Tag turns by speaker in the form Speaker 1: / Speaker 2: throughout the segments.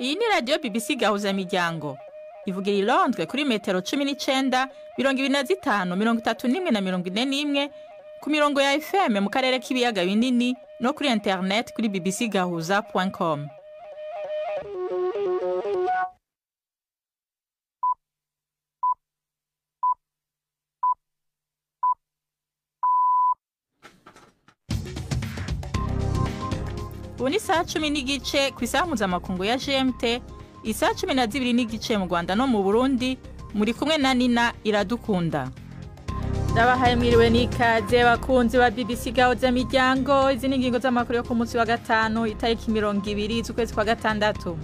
Speaker 1: Iyi ni radio BBC Gahuza Miryango. Ivugira i Londres kuri metero 19, 25, 31 na 41 ku mirongo ya FM mu karere k'ibiyaga binini no kuri internet kuri bbcgahuza.com. Ubu ni saa 10 n'igice ku isaha mpuzamakungu ya GMT, isaha 12 n'igice mu Rwanda no mu Burundi, muri kumwe na Nina Iradukunda. Ndabahaye mwiriwe n'ikaze bakunzi ba BBC Gahuza Miryango, izi n'ingingo z'amakuru yo ku munsi wa gatanu itariki 20 z'ukwezi kwa gatandatu.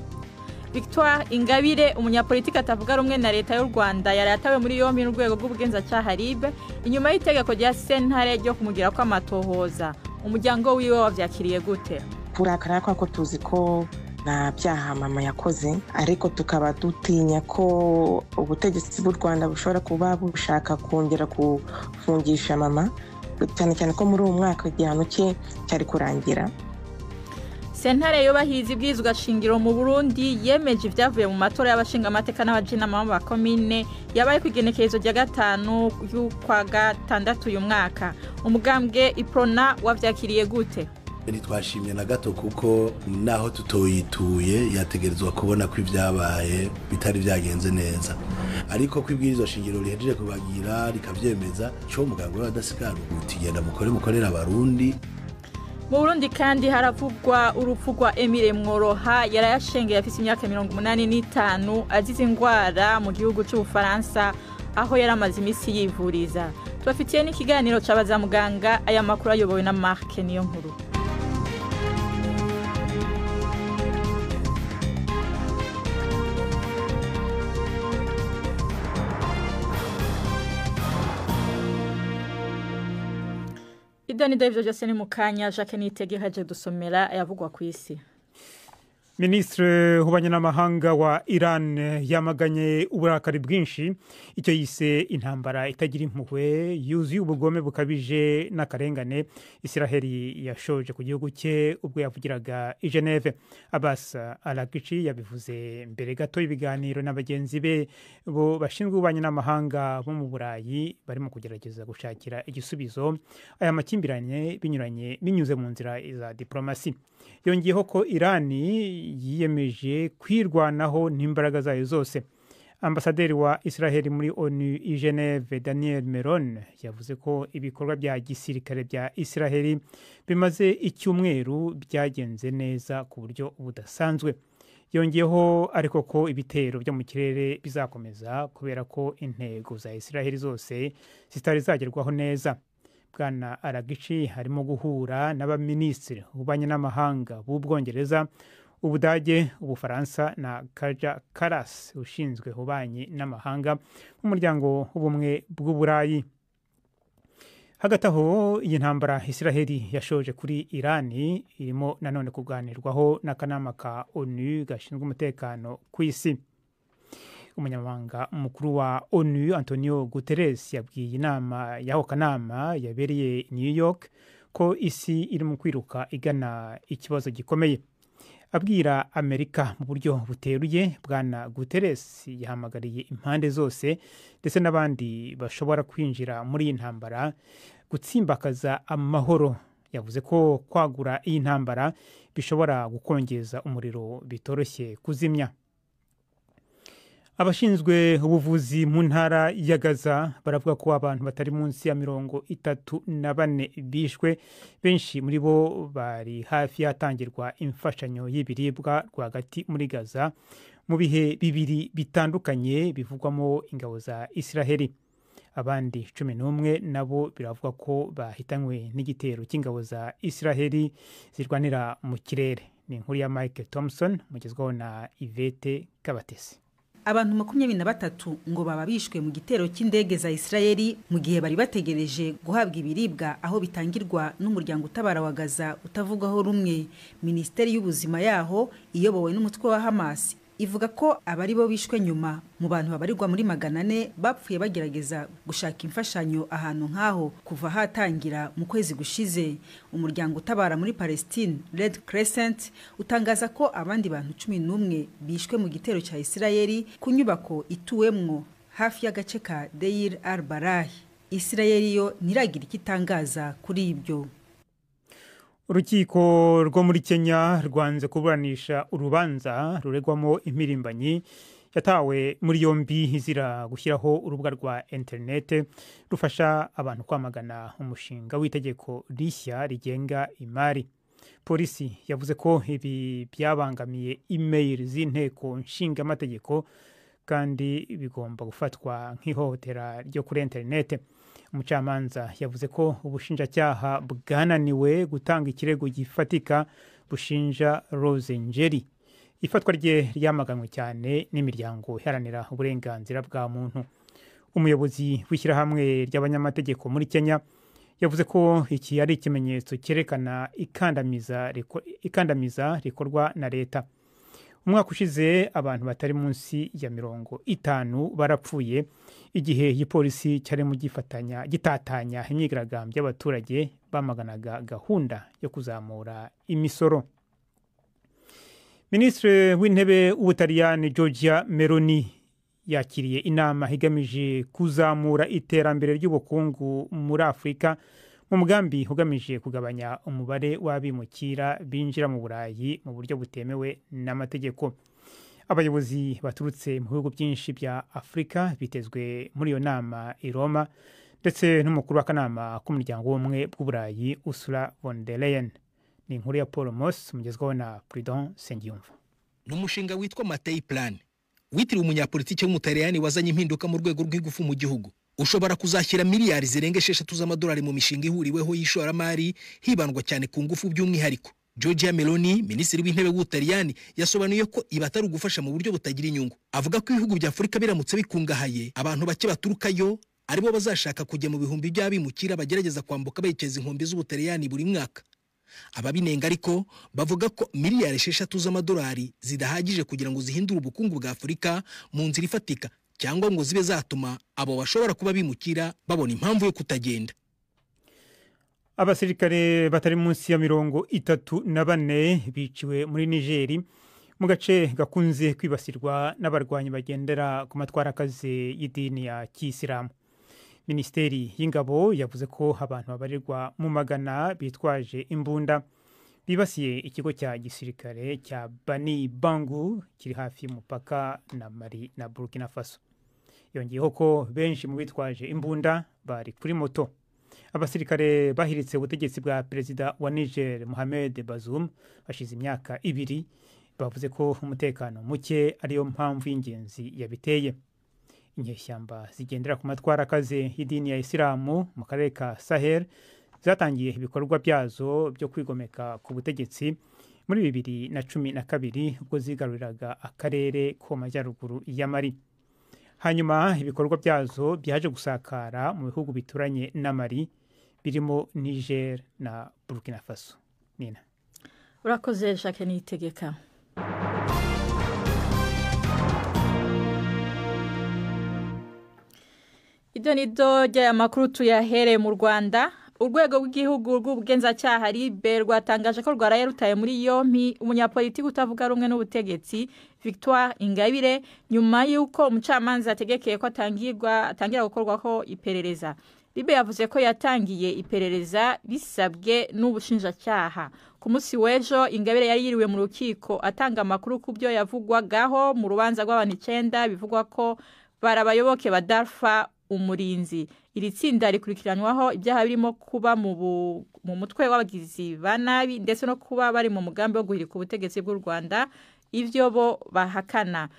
Speaker 1: Victoire Ingabire, umunyapolitiki atavuga rumwe na leta y'u Rwanda, yaratawe muri yombi n'urwego rw'ubugenzacyaha RIB inyuma y'itegeko rya sentare ryo kumugira ko amatohoza. Umuryango wiwe wavyakiriye gute?
Speaker 2: Kurakara ko tuzi ko nta byaha mama yakoze, ariko tukaba dutinya ko ubutegetsi bw'u Rwanda bushobora kuba bushaka kongera kufungisha mama, cyane cyane ko muri uwo mwaka igihano cye cyari kurangira.
Speaker 1: Sentare yobahizi bwizwa shingiro mu Burundi yemeje ivyavuye mu matora y'abashinga amateka n'abajinama ba komine yabaye kwigenekerezo rya gatanu y'ukwa gatandatu uyu mwaka. Umugambwe Iprona wavyakiriye gute?
Speaker 3: Twashimye na gato kuko naho tutoyituye yategerezwa kubona ko ivyabaye bitari vyagenze neza, ariko kwibwirizo shingiro rihejeje kubagira rikavyemeza cyo muganga w'abadasigara utigenda mukorera abarundi.
Speaker 1: Mu Burundi kandi haravugwa urupfu rwa Emile Mworoha, yarayashengeye afise imyaka 85 azize ingwara mu gihugu cy'Ubufaransa aho yaramaze imisi yivuriza. Tubafitiye n'ikiganiro c'abaza muganga, aya makuru ayobowe na Mark niyo nkuru. Idani David Jaseni mukanya Jacques Nitege haje dusomera ayavugwa ku isi.
Speaker 4: Ministre w'abanyamahanga wa Iran yamaganye uburakari bwinshi icyo yise intambara itagira impuhwe yuzuye ubugome bukabije n'akarengane Israeli yashoje ku gihugu cye ubwo yavugiraga i Geneve. Abbas Araghchi yabivuze mbere gato ibiganiro n'abagenzi be bo bashinzwe abanyamahanga bo mu Burayi barimo kugerageza gushakira igisubizo aya makimbiranye binyuze mu nzira za diplomasi. Yongeyeho ko Iran yiyemeje kwirwanaho n'imbaraga zayo zose. Ambasaderi wa Israeli muri ONU i Geneve Daniel Meron yavuze ko ibikorwa bya gisirikare bya Israeli bimaze icyumweru byagenze neza ku buryo budasanzwe. Yongeyeho ariko ko ibitero byo mu kirere bizakomeza kubera ko intego za Israeli zose zitari zagerwaho neza. Bwana Araghchi harimo guhura n'abaminisitiri b'abanyamahanga b'Ubwongereza, Ubudage, Ubufaransa na Kaja Kallas ushinzwe ububanyi n'amahanga mu muryango w'ubumwe bw'Uburayi. Hagati aho iyi ntambara Israeli yashoje kuri Iran irimo nanone kuganirwaho n'akanama ka ONU gashinzwe umutekano ku isi. Umunyamabanga mukuru wa ONU Antonio Guterres yabwiye inama y'aho kanama yabereye New York ko isi iri mu kwiruka igana ikibazo gikomeye. Abwira Amerika mu buryo buteruye, Bwana Guterres yahamagariye impande zose ndetse n'abandi bashobora kwinjira muri iyi ntambara gutsimbakaza amahoro. Yavuze ko kwagura iyi ntambara bishobora gukongeza umuriro bitoroshye kuzimya. Abashinzwe ubuvuzi mu ntara ya Gaza baravuga ko abantu batari munsi ya 34 bishwe, benshi muri bo bari hafi yatangirwa imfashanyo y'ibiribwa rwagati muri Gaza mu bihe bibiri bitandukanye bivugwamo ingabo za Israeli. Abandi 11 nabo biravuga ko bahitanywe n'igitero cy'ingabo za Israeli zirwanira mu kirere. Ni inkuru ya Mike Thompson mugezwaho na Yvette Kabatesi.
Speaker 5: Abantu 23 ngo baba bishwe mu gitero cy'indege za Israeli mu gihe bari bategereje guhabwa ibiribwa aho bitangirwa n'umuryango utabara wa Gaza utavugaho rumwe. Ministeri y'ubuzima yaho iyobowe n'umutwe wa Hamas ivuga ko abari bo bishwe nyuma mu bantu babarirwa muri 400 bapfuye bagerageza gushaka imfashanyo ahantu nk'aho kuva hatangira mu kwezi gushize. Umuryango utabara muri Palestine Red Crescent utangaza ko abandi bantu 11 bishwe mu gitero cya Isirayeli ku nyubako ituwemwo hafi y'agace ka Deir al-Balah. Isirayeli yo niragira ikitangaza kuri ibyo.
Speaker 4: Urukiko rwo muri Kenya rwanze kuburanisha urubanza ruregwamo impirimbanyi yatawe muri yombi izira gushyiraho urubuga rwa internet rufasha abantu kwamagana umushinga w'itegeko rishya rigenga imari. Polisi yavuze ko ibi byabangamiye email z'inteko nshingamategeko kandi bigomba gufatwa nk'ihohotera ryo kuri internet. Umucamanza yavuze ko ubushinjacyaha bwananiwe gutanga ikirego gifatika bushinja Rose Njeri. Ifatwa rye ryamaganwe cyane n'imiryango iharanira uburenganzira bwa muntu. Umuyobozi w'ishyirahamwe ry'abanyamategeko muri Kenya yavuze ko iki ari ikimenyetso cyerekana ikandamiza rikorwa na leta. Umwaka ushize abantu batari munsi ya 50 barapfuye igihe igipolisi cyari mu gitatanya imyigaragambyo y'abaturage bamaganaga gahunda yo kuzamura imisoro. Ministre w'intebe w'Ubutaliyani Giorgia Meloni yakiriye inama igamije kuzamura iterambere ry'ubukungu muri Afurika mu mugambi ugamije kugabanya umubare w'abimukira binjira mu Burayi mu buryo butemewe n'amategeko. Abayobozi baturutse mu bihugu byinshi bya Afurika bitezwe muri iyo nama i Roma ndetse n'umukuru w'akanama k'umuryango w'ubumwe bw'Uburayi Ursula von der Leyen. Ni inkuru ya Paul Moss mugezwaho na Prudent Sengiyumva.
Speaker 6: N'umushinga witwa Mattei Plan witiriwe umunyapolitiki w'umutaliyani wazanye impinduka mu rwego rw'ingufu mu gihugu. Ushobora kuzashyira miliyari zirenga 6 z'amadolari mu mishinga ihuriweho y'ishoramari hibandwa cyane ku ngufu by'umwihariko. Giorgia Meloni, minisitiri w'intebe w'Ubutaliyani, yasobanuye ko ibatari ugufasha mu buryo butagira inyungu. Avuga ko ibihugu bya Afurika biramutse bikungahaye abantu bake baturukayo aribo bazashaka kujya mu bihumbi by'abimukira bagerageza kwambuka berekeza inkombe z'Ubutaliyani buri mwaka. Ababinenga ariko bavuga ko miliyari 6 z'amadolari zidahagije kugira ngo zihindure ubukungu bwa Afurika mu nzira ifatika cyangwa ngo zibe zatuma abo bashobora kuba bimukira babona impamvu yo kutagenda.
Speaker 4: Abasirikare batari munsi ya 34 biciwe muri Nigeri mu gace gakunze kwibasirwa n'abarwanyi bagendera ku matwarakazi y'idini ya Kisilamu. Ministeri y'ingabo yavuze ko abantu babarirwa mu magana bitwaje imbunda bibasiye ikigo cya gisirikare cya Bani Bangu kiri hafi y'umupaka na Mali na Burkina Faso. Yongeyeho ko benshi mu bitwaje imbunda bari kuri moto. Abasirikare bahiritse ubutegetsi bwa Perezida wa Niger Mohamed Bazoum bashize imyaka 2 bavuze ko umutekano muke ariyo mpamvu y'ingenzi yabiteye. Inyeshyamba zigendera ku matwarakazi y'idini ya Isilamu mu karere ka Sahel zatangiye ibikorwa byazo byo kwigomeka ku butegetsi muri 2012 ubwo zigaruriraga akarere ko majyaruguru ya Mali. Hanyuma ibikorwa byazo byaje gusakara mu bihugu bituranye na Mali birimo Niger na Burkina Faso. Nina.
Speaker 1: Urakoze Jacques Niyitegeka. Idonido rya makuru tuyahere mu Rwanda. Urwego rw'igihugu rw'ubugenzacyaha RIB rwatangaje ko rwaraye rutaye muri yompi umunyapolitiki utavuga rumwe n'ubutegetsi Victoire Ingabire nyuma y'uko umucamanza ategekeye ko atangira gukorwaho iperereza. RIB yavuze ko yatangiye iperereza bisabwe n'ubushinjacyaha. Ku munsi w'ejo Ingabire yari yiriwe mu rukiko atanga amakuru ku byo yavugwagaho mu rubanza rw'abantu 9 bivugwa ko barabayoboke ba Darfa Umurinzi. Iri tsinda rikurikiranwaho ibyaha birimo kuba mu mutwe w'abagizi ba nabi ndetse no kuba bari mu mugambi wo guhirika ubutegetsi bw'u Rwanda, ivyo bo bahakana.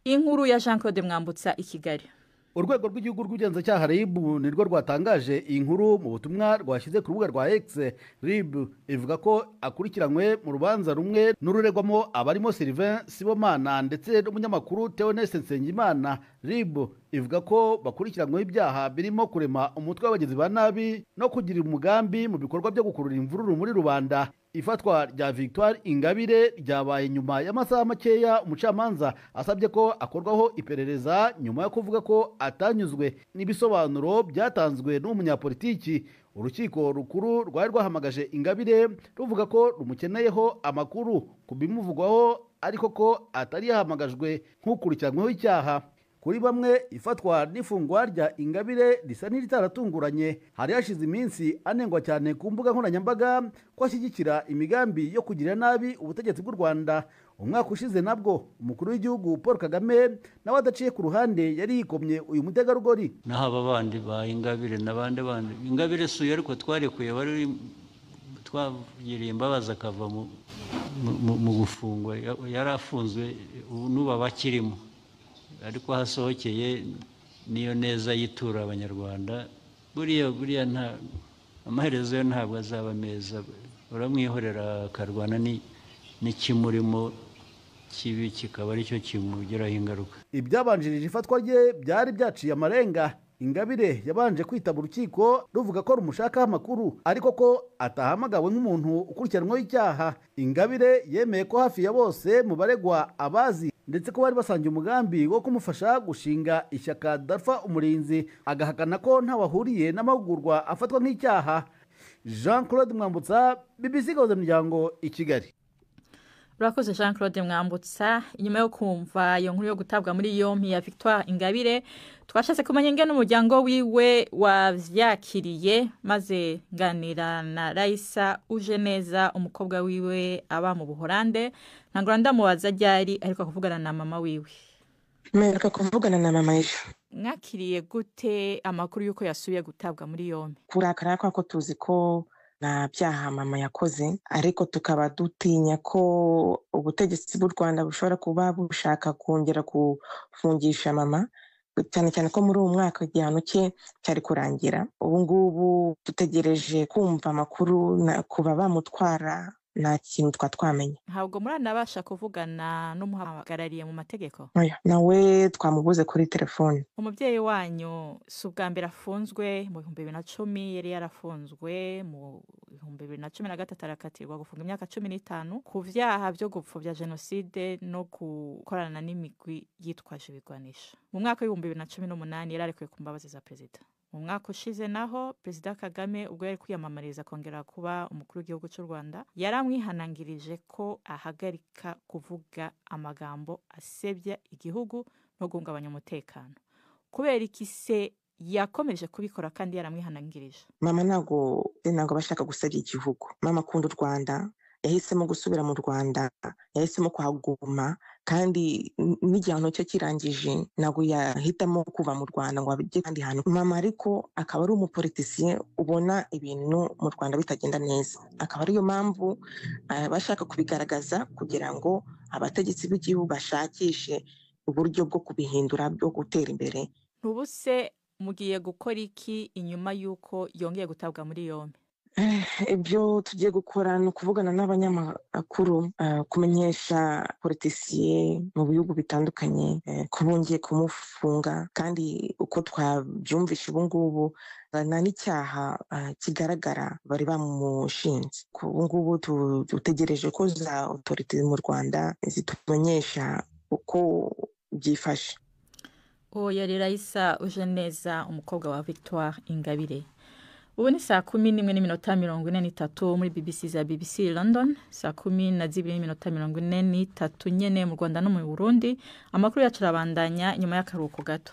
Speaker 1: Inkuru ya Jean-Claude Mwambutsa i Kigali.
Speaker 7: Urwego rw'igihugu rw'ubugenzacyaha RIB nirwo rwatangaje inkuru mu butumwa rwashyize ku rubuga rwa X. RIB ivuga ko akurikiranywe mu rubanza rumwe n'ururegwamo abarimo Sylvain Sibomana ndetse n'umunyamakuru Theoneste Nsengimana. RIB ivuga ko bakurikiranywe ibyaha birimo kurema umutwe w'abagizi ba nabi no kugira umugambi mu bikorwa byo gukurura imvururu muri rubanda. ifatwa rya Victoire Ingabire ryabaye nyuma y'amasaha makeya umucamanza asabye ko akorwaho iperereza nyuma yo kuvuga ko atanyuzwe n'ibisobanuro byatanzwe n'umunyapolitiki. Urukiko rukuru rwari rwahamagaje Ingabire ruvuga ko rumukeneyeho amakuru ku bimuvugwaho ariko ko atari yahamagajwe nk'ukurikiranyweho icyaha. Kuri bamwe ifatwa n'ifungwa rya Ingabire risa n'iritaratunguranye. Hari hashize iminsi anengwa cyane ku mbuga nkoranyambaga ko ashyigikira imigambi yo kugirira nabi ubutegetsi bw'u Rwanda. Umwaka ushize nabwo umukuru w'igihugu Paul Kagame nawe adaciye ku ruhande yari yikomye uyu mutegarugori.
Speaker 8: Naho aba bandi ba Ingabire n'abandi Ingabire suye ariko twarekuye bari twagiriye imbabazi akava mu gufungwa, yari afunzwe n'uba bakirimo, ariko hasohokeye niyo neza yitura abanyarwanda. Buriya nta amaherezo yo ntabwo azaba meza, uramwihorera akarwana n'ikimurimo kibi kikaba aricyo kimugiraho ingaruka.
Speaker 7: Ibyabanjirije ifatwa rye byari byaciye amarenga. Ingabire yabanje kwitaba urukiko ruvuga ko rumushakaho amakuru ariko ko atahamagawe nk'umuntu ukurikiranweho icyaha. Ingabire yemeye ko hafi ya bose mu baregwa abazi ndetse ko bari basangiye umugambi wo kumufasha gushinga ishyaka Dalpha Umurinzi, agahakana ko ntawahuriye n'amahugurwa afatwa nk'icyaha. Jean Claude Mwambutsa, BBC Gahuza Miryango, i Kigali.
Speaker 1: Urakoze Jean Claude Mwambutsa. Inyuma yo kumva iyo nkuru yo gutabwa muri yompi ya Victoire Ingabire, twashatse kumenya ingene umuryango wiwe wavyakiriye, maze nganira na Raisa Ujeneza, umukobwa wiwe aba mu Buholande. Ntangura ndamubaza ryari ariko kuvugana na mama wiwe.
Speaker 2: Mpereka kuvugana na mama ejo.
Speaker 1: Mwakiriye gute amakuru yuko yasubiye gutabwa muri yompi?
Speaker 2: Kurakara ko tuzi ko nta byaha mama yakoze, ariko tukaba dutinya ko ubutegetsi bw'u Rwanda bushobora kuba bushaka kongera kufungisha mama, cyane cyane ko muri uwo mwaka igihano cye cyari kurangira. Ubu ngubu dutegereje kumva amakuru kuba bamutwara, nta kintu twamenye.
Speaker 1: Ntabwo muranabasha kuvugana n'umuhagarariye mu mategeko?
Speaker 2: Oya, nawe twamubuze kuri telefone.
Speaker 1: Umubyeyi wanyu si ubwa mbere afunzwe. Mu 2010 yari yarafunzwe, mu 2013 arakatirwa gufunga imyaka 15 ku vyaha byo gupfobya jenoside no gukorana n'imigwi yitwaje ibigwanisho. Mu mwaka wa 2018 yari arekuwe ku mbabazi za perezida. Mu mwaka ushize naho Perezida Kagame ubwo yari kwiyamamariza kongera kuba umukuru w'igihugu cy'u Rwanda, yaramwihanangirije ko ahagarika kuvuga amagambo asebya igihugu no guhungabanya umutekano. Kubera iki se yakomeje kubikora kandi yaramwihanangirije?
Speaker 2: Mama ntago bashaka gusebya igihugu. Mama akunda u Rwanda, yahisemo gusubira mu Rwanda, yahisemo kuhaguma, kandi n'igihano cyo kirangije ntabwo yahitamo kuva mu Rwanda ngo abijye kandi hantu. Mama ariko akaba ari umupolitisiye ubona ibintu mu Rwanda bitagenda neza, akaba ariyo mpamvu bashaka kubigaragaza kugira ngo abategetsi b'igihugu bashakishe uburyo bwo kubihindura, bwo gutera imbere.
Speaker 1: Ntubuse mugiye gukora iki inyuma y'uko yongeye gutabwa muri yombi?
Speaker 2: Ibyo tugiye gukora ni ukuvugana n'abanyamakuru, kumenyesha politisiye mu bihugu bitandukanye ko bongeye kumufunga, kandi uko twabyumvisha ubu ngubu nta n'icyaha kigaragara bari bamushinze. Ubu ngubu dutegereje ko za autorite mu Rwanda zitumenyesha uko byifashe.
Speaker 1: Yari Raisa Ujeneza, umukobwa wa Victoire Ingabire. Ubu ni saa 11:43 muri BBC za BBC London, saa 12:43 nyene mu Rwanda no mu Burundi. Amakuru yacu arabandanya nyuma y'akaruhuko gato.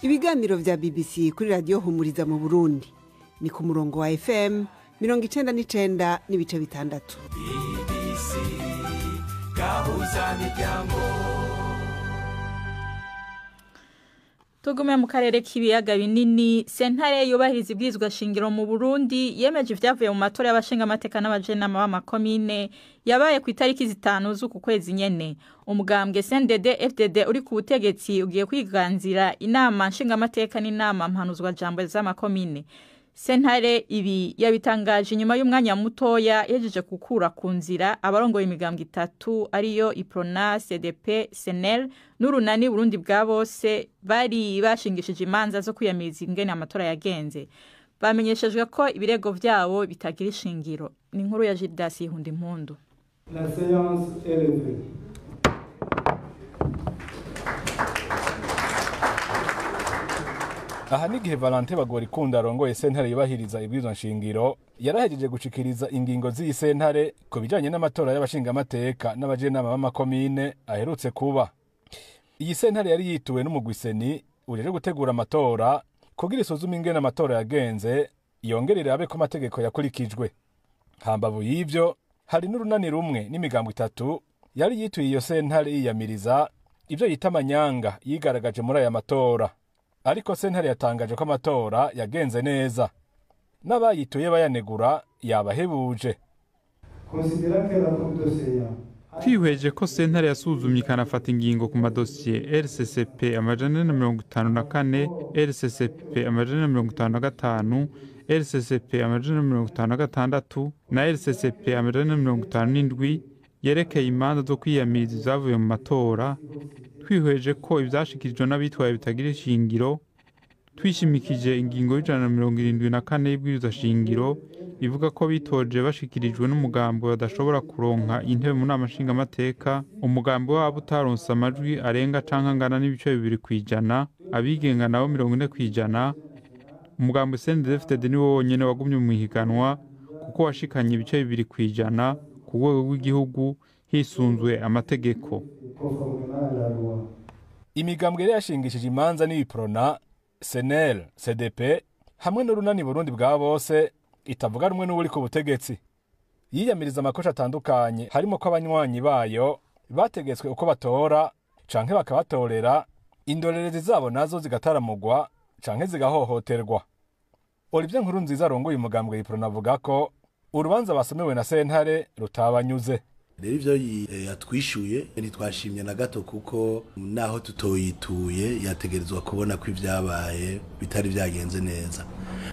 Speaker 9: Ibiganiro vya BBC kuri radio Humuriza mu Burundi ni ku murongo wa FM 99.6. BBC Gahuza Miryango.
Speaker 1: Tugume mu karere k'ibiyaga binini. Sentare yubahiriza ibwirizwa shingiro mu Burundi yemeje ivyavuye mu matora y'abashinga amateka n'abajenama b'amakomine yabaye ku itariki 5 z'uku kwezi nyene. Umugambwe CNDD FDD uri ku butegetsi ugiye kwiganzira inama nshinga amateka n'inama mpanuzwa jambo z'amakomine. sentare ibi yabitangaje nyuma y'umwanya mutoya yejeje gukura ku nzira abarongoye imigambwe itatu ariyo Iprona, CDP, SNL n'urunani Burundi bwa bose bari bashingishije imanza zo kwiyamiriza ingene amatora yagenze. Bamenyeshejwe ko ibirego vyabo bitagira ishingiro. Ni inkuru ya Gildas Ihundimpundu.
Speaker 10: La séance est levée.
Speaker 11: Aha n'igihe Valentin Bagorikunda arongoye sentare yubahiriza ibwirizwa nshingiro yarahejeje gushikiriza ingingo z'iyi sentare ku bijanye n'amatora y'abashingamateka n'abajenama b'amakomine aherutse kuba. Iyi sentare yari yituwe n'umugwiseni ujeje gutegura amatora kugira isuzume ingene amatora yagenze yongerere abe ko amategeko yakurikijwe. Hambavu y'ivyo hari n'urunani rumwe n'imigambo itatu yari yituye iyo sentare yiyamiriza ivyo yita amanyanga yigaragaje muri aya matora. Ariko sentare yatangaje ko amatora yagenze neza. N'abayituye bayanegura yabahebuje.
Speaker 12: Twihweje ko sentare yasuzumye ikanafata ingingo ku madosiye RCCP amajana 54, RCCP amajana 55, RCCP amajana 56 na RCCP amajana 57 yerekeye imanza zo kwiyamiriza zavuye mu matora. Twihweje ko ivyashikirijwe n'abitwaye bitagira ishingiro, twishimikije ingingo y'174 y'ibwirizwa shingiro ivuga ko bitoje bashikirijwe n'umugambo badashobora kuronka intebe mu nama nshingamateka, umugambo wabo utaronse amajwi arenga canke angana n'ibice 2%, abigenga nabo 40%. Umugambo CNDD-FDD ni wo wonyene wagumye mu higanwa kuko washikanye ibice 2% ku rwego rw'igihugu hisunzwe amategeko.
Speaker 11: Imigambwe yari yashingishije imanza n'Iprona, SNL, CDP hamwe n'urunani Burundi bwa bose itavuga rumwe n'uri ku butegetsi. Yiyamiriza amakosha atandukanye harimo ko abanywanyi bayo bategetswe uko batora canke bakabatorera, indorerezi zabo nazo zigataramugwa canke zigahohoterwa. Olivier Nkurunziza arongoye umugambwe Iprona avuga ko urubanza basomewe na sentare rutabanyuze.
Speaker 3: Rero ivyo yatwishuye ntitwashimye na gato kuko naho tutoyituye yategerezwa kubona ko ivyabaye bitari vyagenze neza.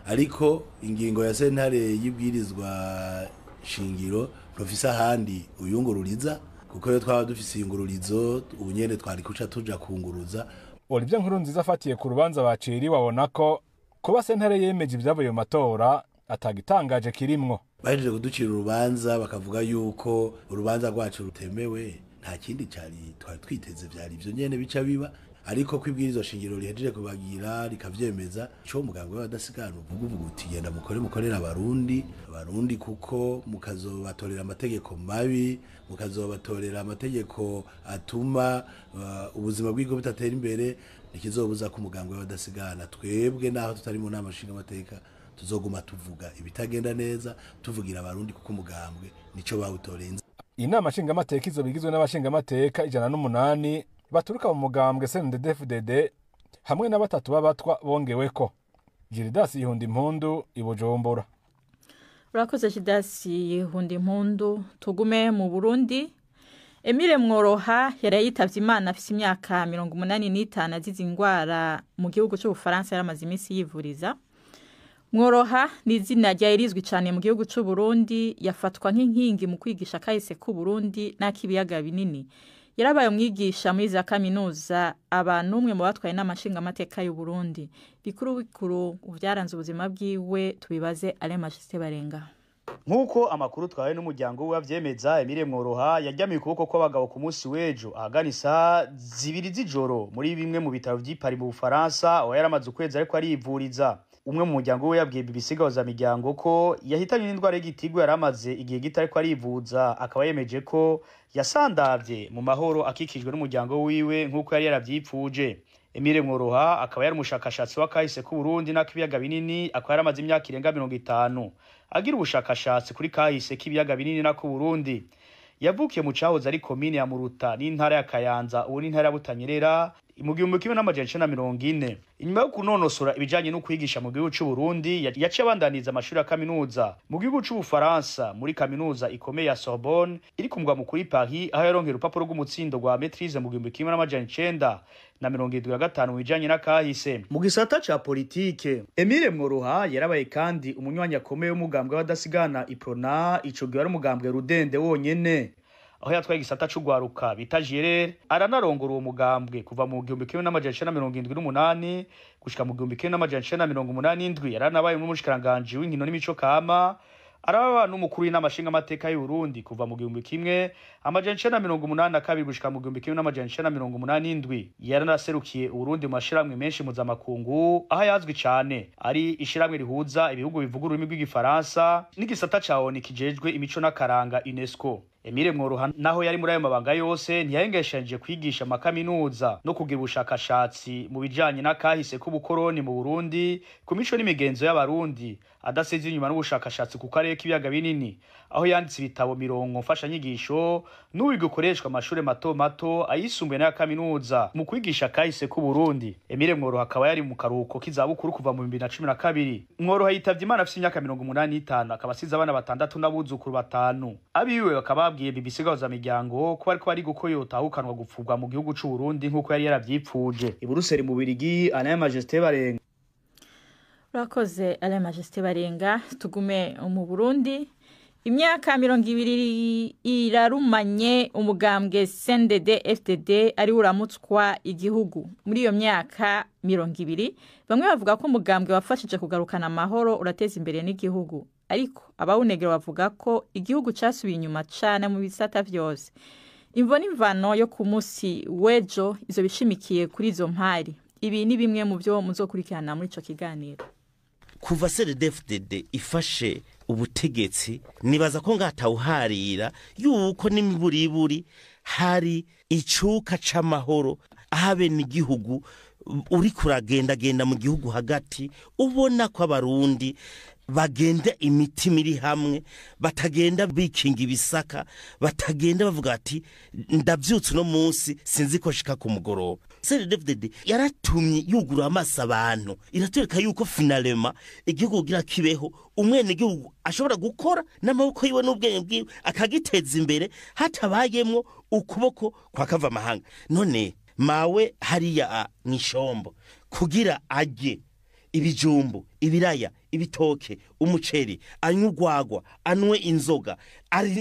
Speaker 3: Ariko ingingo ya sentare y'ibwirizwa shingiro profisa handi uyungururiza kuko yo twaba dufise ingururizo ubunyene twari kuca tuja kunguruza.
Speaker 11: Olivier Nkurunziza afatiye ku rubanza baciri wabona ko kuba sentare yemeje ivyavuye mu matora atagitangaje kirimwo.
Speaker 3: Bahejeje kuducira urubanza bakavuga yuko urubanza rwacu rutemewe, nta kindi cyari twari twiteze vyari ivyo nyene bica biba. Ariko kwibwirizwa shingiro rihejeje kubagira rikavyemeza cyo mugambwe w'abadasigana uvuga uti genda mukorera abarundi kuko mukazobatorera amategeko mabi, mukazobatorera amategeko atuma ubuzima bw'igihugu butatera imbere, nikizobuza ku mugambwe w'abadasigana. Twebwe naho tutari mu nama nshingamateka tuzoguma tuvuga ibitagenda neza, tuvugira abarundi kuko umugambwe nico bawutorenze.
Speaker 11: Inama nshingamateka izo bigizwe n'abashingamateka 108 baturuka mu mugambwe CNDD-FDD hamwe na batatu babatwa bongeweko. Gildas Ihundimpundu, Ibujumbura.
Speaker 1: Urakoze Gildas Ihundimpundu. Tugume mu Burundi. Emile Mworoha yarayitavye Imana afise imyaka 85 azize ingwara mu gihugu cyo Bufaransa yaramaze iminsi yivuriza. Mworoha ni izina ryayirizwi cyane mu gihugu cy'u Burundi, yafatwa nk'inkingi mu kwigisha kahise ku Burundi n'akibiyaga binini. Yarabaye umwigisha muri za kaminuza, abantu umwe mu batwaye n'amashinga amateka y'u Burundi. Bikuru byaranze ubuzima bwiwe tubibaze Ale Majiste Barenga.
Speaker 13: Nkuko amakuru twawe n'umuryango we avyemeza, Emile Mworoha yajyamiye ukuboko kw'abagabo ku munsi w'ejo ahagana isaa 2 z'ijoro muri bimwe mu bitaro vy'i Paris mu Bufaransa, aho yaramaze ukwezi ariko arivuriza. Umwe mu muryango we yabwiye BBC gahuza miryango ko yahitanye n'indwara y'igitigu yaramaze igihe gito ariko arivuza, akaba yemeje ko yasandavye mu mahoro akikijwe n'umuryango wiwe nkuko yari yaravyipfuje. Emile Mworoha akaba yari umushakashatsi wa kahise ku Burundi n'akibiyaga binini, akaba yaramaze imyaka irenga 50 agira ubushakashatsi kuri kahise k'ibiyaga binini na ku Burundi. Yavukiye mu cahoze ari komine ya Muruta n'intara ya Kayanza, ubu n'intara ya Butanyerera, mu 1940. Inyuma yo kunonosora ibijanye no kwigisha mu gihugu cy'u Burundi yaciye abandaniza amashuri ya kaminuza mu gihugu cy'u Bufaransa muri kaminuza ikomeye ya Sorbonne iri ku mugwa mukuru Paris, aho yaronkera urupapuro rw'umutsindo rwa maîtrise mu 1975 mu bijanye n'akahise. Mu gisata ca politike, Emile Mworoha yarabaye kandi umunywanyi akomeye w'umugambwe w'abadasigana Iprona, ico gihe ari umugambwe rudende wonyene, aho yatwaye igisata c'ugwaruka bita Jirere, aranarongora uwo mugambwe kuva mu 1978 gushika mu 1987. Yaranabaye n'umushikiranganje w'inkino n'imico kama, araba n'umukuru w'inamashinga amateka y'u Burundi kuva mu 1982 gushika mu 1987. Yaranaserukiye u Burundi mu mashiramwe menshi mpuzamakungu, aho yazwi cyane ari ishiramwe rihuza ibihugu bivuga ururimi rw'igifaransa n'igisata ca ONU kijejwe imico n'akaranga UNESCO. Emile Mworoha naho yari muri ayo mabanga yose ntiyayengesheje kwigisha amakaminuza no kugira ubushakashatsi mu bijanye n'akahise k'ubukoroni mu Burundi, ku mico n'imigenzo y'abarundi, adasize inyuma n'ubushakashatsi ku karere k'ibiyaga binini, aho yanditse ibitabo 100 mfashanyigisho n'uwiga ukoreshwa amashuri mato mato ayisumbuye n'aya kaminuza mu kwigisha kahise k'u Burundi. Emile Mworoha akaba yari mu karuhuko k'izabukuru kuva mu 2012. Mworoha yitavye Imana afite imyaka 85, akaba asize abana 6 n'abuzukuru 5. Abiwe bakaba babwiye BBC gahuza miryango ko bariko bari gukoyota ahukanwa gupfurwa mu gihugu c'u Burundi nk'uko yari yaravyipfuje. I Buruseli mu Birigi, Alain Majesté Barenga.
Speaker 1: Urakoze Alain Majesté Barenga. Tugume mu Burundi. Imyaka 20 irarumanye umugambwe CNDD FDD ari uramutswa igihugu. Muri iyo myaka 20 bamwe bavuga ko umugambwe wafashije kugarukana amahoro urateza imbere n'igihugu, ariko abawunegera bavuga ko igihugu cyasubiye inyuma cyane mu bisata vyose. Imvo n'imvano yo ku munsi wejo izo bishimikiye kuri izo mpari. Ibi ni bimwe mu byo muzokurikirana muri ico kiganiro.
Speaker 14: Kuva CNDD-FDD ifashe ubutegetsi, nibaza ko ngatawuharira yuko n'imiburiburi hari icuka c'amahoro, ahabe n'igihugu uri kuragenda mu gihugu hagati, ubona ko abarundi bagenda imitima iri hamwe, batagenda bikinga ibisaka, batagenda bavuga ati ndavyutse no munsi sinzi ko shika ku mugoroba. CNDD-FDD yaratumye yugura amaso abantu, iratwereka yuko finalema igihugu gira kibeho, umwene igihugu ashobora gukora n'amaboko yiwe n'ubwenge bwiwe akagiteza imbere hatabayemwo ukuboko kwa kava mahanga. None mawe hariya mw'ishombo kugira aje ibijumbu, ibiraya, ibitoke, umuceri, anywe urwagwa, anwe inzoga,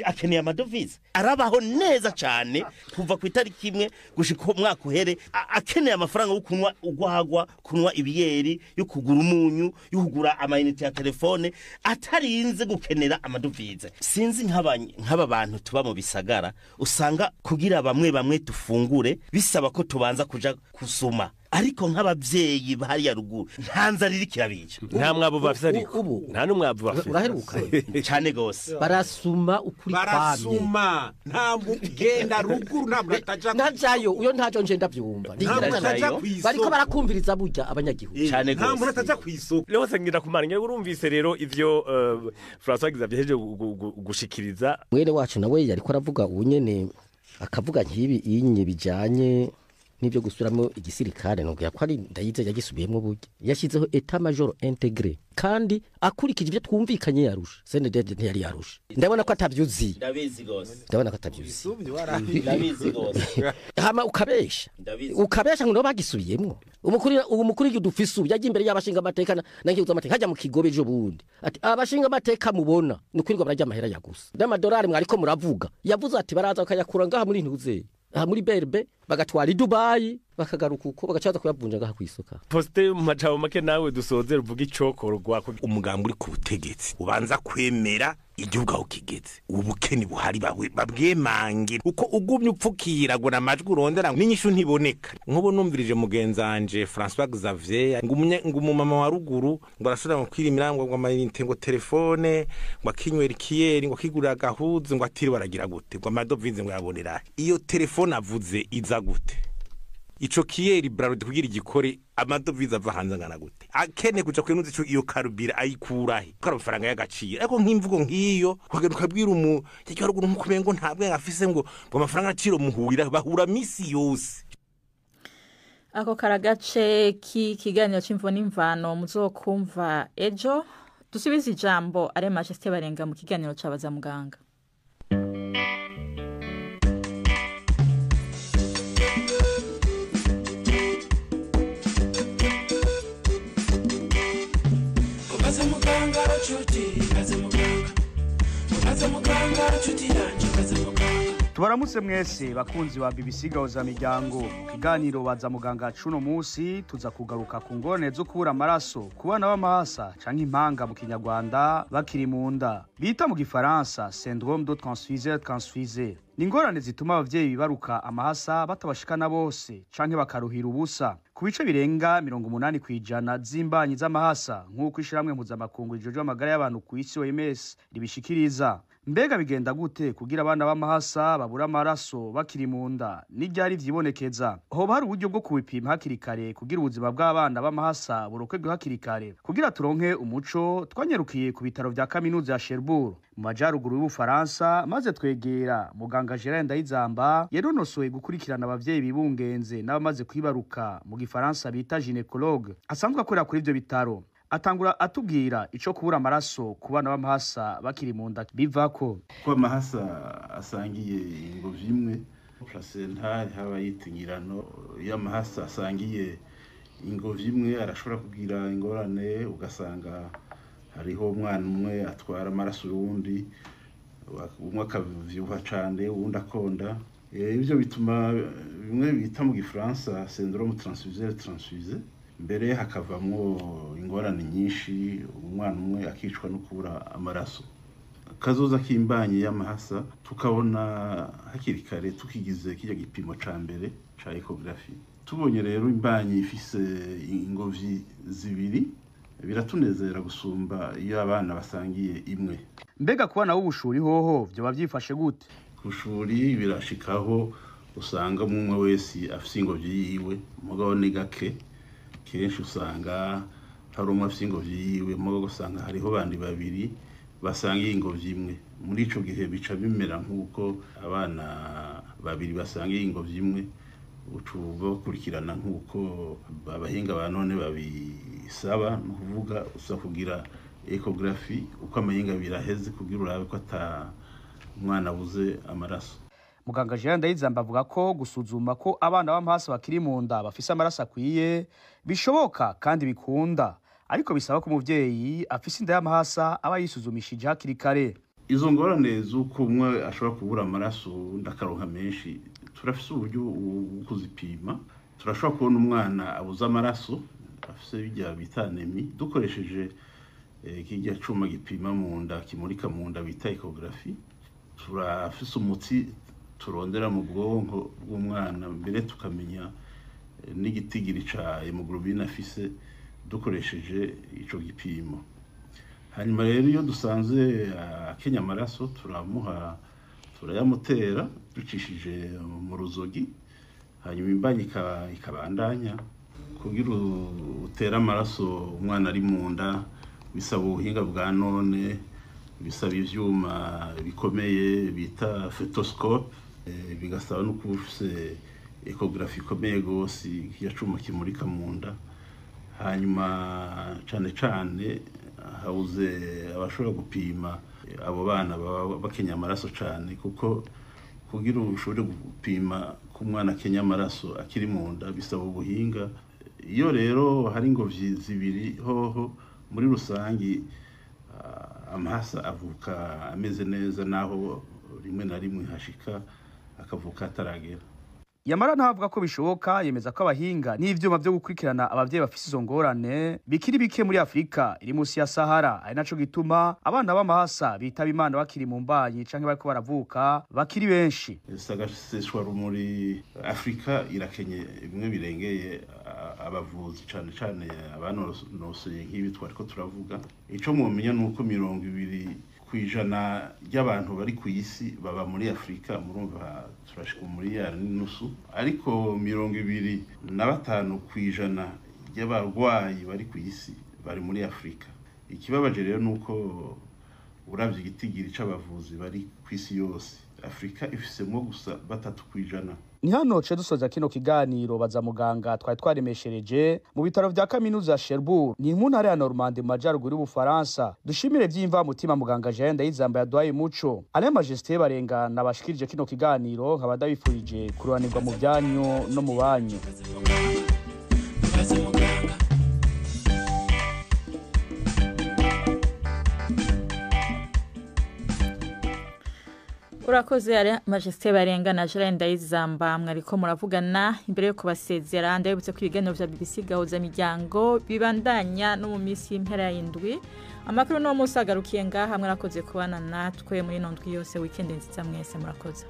Speaker 14: akeneye amadovize, arabaho neza cyane kuva ku itariki imwe gushika umwaka uhere, akeneye amafaranga yo kunwa urwagwa, kunwa ibiyeri, yo kugura umunyu, yo kugura amayinite ya telefone, atarinze gukenera amadovize. Sinzi nk'aba bantu tuba mu bisagara usanga kugira bamwe tufungure bisaba ko tubanza kuja kusuma, ariko nk'abavyeyi bari ya ruguru ntanza riri kirabica,
Speaker 15: nta mwabo bafite ariko nta numwabo bafite
Speaker 14: uraheruka cyane gose
Speaker 15: barasuma ukuri kwamye,
Speaker 16: barasuma nta mugenda ruguru nta murataja
Speaker 15: najayo uyo ntajo nje ndavyumva bariko barakumviriza burya abanyagihugu
Speaker 14: cyane gose
Speaker 16: nta murataja kwisoko
Speaker 15: lose ngira kumaranya urumvise rero ivyo François Xavier gushikiriza mwene wacu nawe yariko aravuga unyene akavuga nkibi inye bijanye nibyo gusubiramo igisirikare no ko ari ndayize yagisubiyemo burya yashyizeho etat major intégré kandi akurikije ibyo twumvikanye yarusha CNDD ntiyari yarusha. Ndabona ko atavyuzi,
Speaker 14: ndabizi gose,
Speaker 15: ndabona ko atavyuzi,
Speaker 14: ndabizi gose,
Speaker 15: hama ukabesha ngo bagisubiyemo. Umukuru y'udufise ubu yagiye imbere y'abashinga amateka nangiye amateka hajya mu kigobe ejo bundi ati abashinga amateka mubona nukwirwa barajya amahera yagusa n'amadolari mwariko muravuga, yavuze ati baraza bakayakura ngaha muri ntuze aha muri Berbe bagatwara i Dubai bakagaruka uko bagacaza kuyavunja ngaha kwisoka. Poste mu macabo make nawe dusoze ruvuga icokorwa ko
Speaker 16: umugambi uri ku butegetsi ubanza kwemera igihugu aho kigeze, ubukeni buhari babwemange uko ugumye upfukira ngo namajwi urondera n'inyishu ntiboneka. Nkubo numvirije mugenzanje François Xavier ngo umumama wa ruguru ngo arashobora mu kwirimira ngo amayinite ngo telefone ngo akinywera ikiyeri ngo akigurira gahuze ngo atiri baragira gute ngo amadovize ngo yabonera iyo telefone avuze iza gute, ico kiyeri brarode kugira igikore amadovize ava hanze ngana gute, akene kuja kwenuza ico iyo karubira ayikurahe ko amafaranga y'agaciro. Ariko nk'imvugo nk'iyo kwagaruka bwira cyo ruguru nkukumengo ntabwe afise ngo amafaranga aciro muhurira bahura misi yose.
Speaker 1: ako karagace k'ikiganiro c'imvo n'imvano muzokumva ejo. Dusubize ijambo are Majesté Barenga mu kiganiro c'abaza muganga.
Speaker 17: Baza muganga chuti, baza muganga chuti yanje, baza muganga.
Speaker 13: Tubaramutse mwese bakunzi wa BBC Gahuza Miryango. Mu kiganiro baza muganga cuno musi tuza kugaruka ku ngorane zo kubura amaraso ku bana b'amahasa canke impanga mu Kinyarwanda bakiri mu nda bita mu Gifaransa syndrome de transfuseur transfusé. Ni ingorane zituma abavyeyi bibaruka amahasa batabashikana bose canke bakaruhira ubusa ku bice birenga 80% z'imbanyi z'amahasa nk'uko ishiramwe mpuzamakungu rijejwe amagara y'abantu ku isi OMS ribishikiriza. Mbega bigenda gute kugira abana b'amahasa babura amaraso bakiri mu nda? Ni ryari vyibonekeza? Hoba hari uburyo bwo kubipima hakiri kare kugira ubuzima bw'abana b'amahasa burokwegwe hakiri kare? Kugira turonke umuco twanyerukiye ku bitaro vya kaminuza ya Cherbourg mu majaruguru y'Ubufaransa, maze twegera muganga Gerard Ndayizamba yaronosoye gukurikirana abavyeyi bibungenze n'abamaze kwibaruka mu Gifaransa bita gynécologue asanzwe akorera kuri ivyo bitaro. Atangura atubwira ico kubura amaraso ku bana b'amahasa bakiri mu nda bivako.
Speaker 18: Ko amahasa asangiye ingobyi imwe placenta haba yitingirano y'amahasa asangiye ingobyi imwe arashobora kugira ingorane ugasanga hariho umwana umwe atwara amaraso y'uwundi umwe akavyuha cane uwundi akonda. Ivyo bituma bimwe bita mu Gifaransa syndrome transfuseur transfusé, mbere hakavamwo ingorane nyinshi umwana umwe akicwa no kubura amaraso. Kazoza k'imbanyi y'amahasa tukabona hakiri kare tukigize kijya gipimo ca mbere ca ecography. Tubonye rero imbanyi ifise ingobyi zibiri biratunezera gusumba iyo abana basangiye imwe.
Speaker 13: Mbega ku bana b'ubushuri hoho vyo bavyifashe gute?
Speaker 18: Kushuri birashikaho usanga umwe wese afise ingobyi yiwe mugabo ni gake. Kenshi usanga hari umwe afise ingobyi yiwe mugabo usanga hariho bandi babiri basangiye ingobyi imwe. Muri ico gihe bica bimera nk'uko abana babiri basangiye ingobyi imwe ucuba bakurikirana nk'uko abahinga ba none babisaba, no kuvuga usa kugira ecography uko amahinga biraheze kugira urabe ko ata umwana abuze amaraso.
Speaker 13: Muganga Gerard Ndayizamba avuga ko gusuzuma ko abana b'amahasa bakiri mu nda bafise amaraso akwiye bishoboka kandi bikunda, ariko bisaba ko umuvyeyi afise inda y'amahasa aba yisuzumishije hakiri kare.
Speaker 18: Izo ngorane z'uko umwe ashobora kubura amaraso ndakaronka menshi turafise uburyo bwo kuzipima. Turashobora kubona umwana abuze amaraso afise bijya bita anemie dukoresheje kijya cuma gipima mu nda kimurika mu nda bita ecography. Turafise umuti turondera mu bwonko bw'umwana mbere tukamenya n'igitigiri ca hemoglobine afise dukoresheje ico gipimo. Hanyuma rero iyo dusanze akenya amaraso turayamutera ducishije mu ruzogi, hanyuma imbanyi ikabandanya. Kugira utera amaraso umwana ari mu nda bisaba ubuhinga bwa none, bisaba ivyuma bikomeye bita fetoscope, bigasaba no kuba ufise ecography ikomeye gose yacuma kimurika mu nda. Hanyuma cane cane hauze abashobora gupima abo bana baba bakenya amaraso cane, kuko kugira ushobore gupima ku mwana akenya amaraso akiri mu nda bisaba ubuhinga. Iyo rero hari ingobyi zibiri hoho muri rusangi amahasa avuka ameze neza, naho rimwe na rimwe hashika akavuka ataragera.
Speaker 13: Yamara ntavuga ko bishoboka, yemeza ko abahinga n'ivyuma byo gukurikirana abavyeyi bafise izo ngorane bikiri bike muri Afrika iri musi ya Sahara, ari naco gituma abana b'amahasa bitaba Imana bakiri mu mbanyi canke bariko baravuka bakiri benshi.
Speaker 18: Sagaseswa rumuri Afrika irakenye bimwe birengeye abavuzi cane cane abanonosoye nk'ibi twariko turavuga. Ico mwomenya nuko 20% ry'abantu bari ku isi baba muri Afrika, murumva turashika muri ya nusu, ariko 25% ry'abarwayi bari ku isi bari muri Afrika. Ikibabaje rero nuko uravye igitigiri c'abavuzi bari ku isi yose Afrika ifisemwo gusa 3%.
Speaker 13: ni hano ce dusoza kino kiganiro baza muganga twari twaremeshereje mu bitaro vya kaminuza ya Cherbourg ni mu ntara ya Normandie mu majyaruguru y'Ubufaransa. Dushimire by'imva mutima muganga Jean Ndayizamba yaduhaye umuco. Alain Majesté barenga nabashikirije kino kiganiro nkaba ndabifurije kururanirwa mu byanyu no mu banyu.
Speaker 1: Urakoze ari Majesté barenga na Jean Ndayizamba mwariko muravugana imbere yo kubasezera ndabutse ku ibiganiro vya BBC gahuza miryango bibandanya no mu minsi y'impera y'indwi. Amakuru no musagarukiye ngaha mwarakoze kubana natwe muri nondwi yose weekend nziza mwese murakoze.